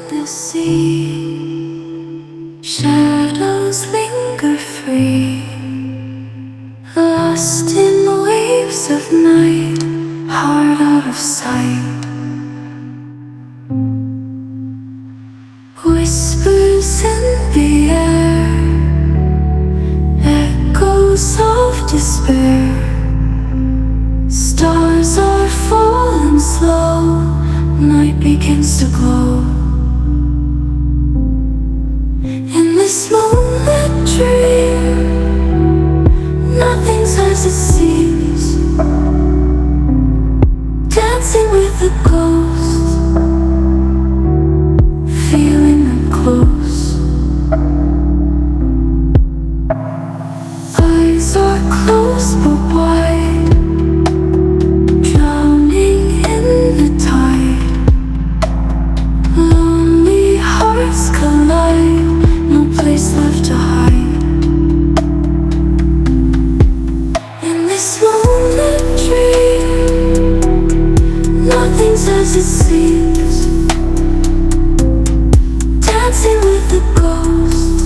the sea. Shadows linger free, lost in the waves of night, heart out of sight. Whispers in the air, echoes of despair. Stars are falling slow, night begins to glow. In this moonlit dream, nothing's as it seems. Dancing with the ghosts, feeling them close. Eyes are closed but wide, drowning in the tide. Lonely hearts collide, no place left to hide. In this moonlit dream, nothing's as it seems. Dancing with the ghosts,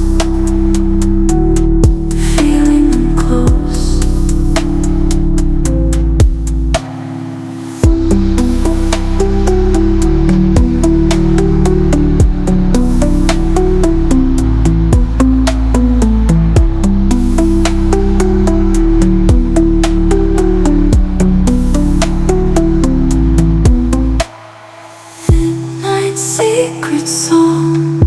feeling them close. Midnight secret song,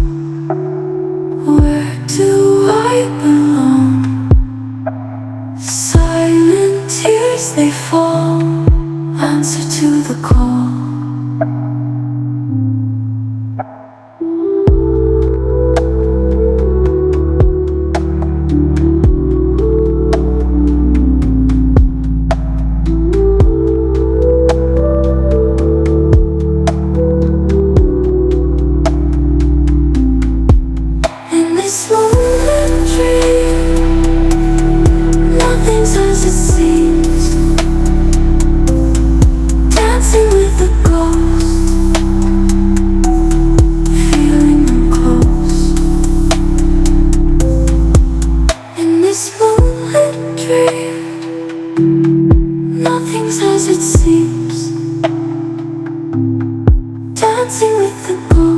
where do I belong? Silent tears they fall, answer to the call. In this moonlit dream, nothing's as it seems. Dancing with the ghosts, feeling them close. In this moonlit dream, nothing's as it seems. Dancing with the ghosts.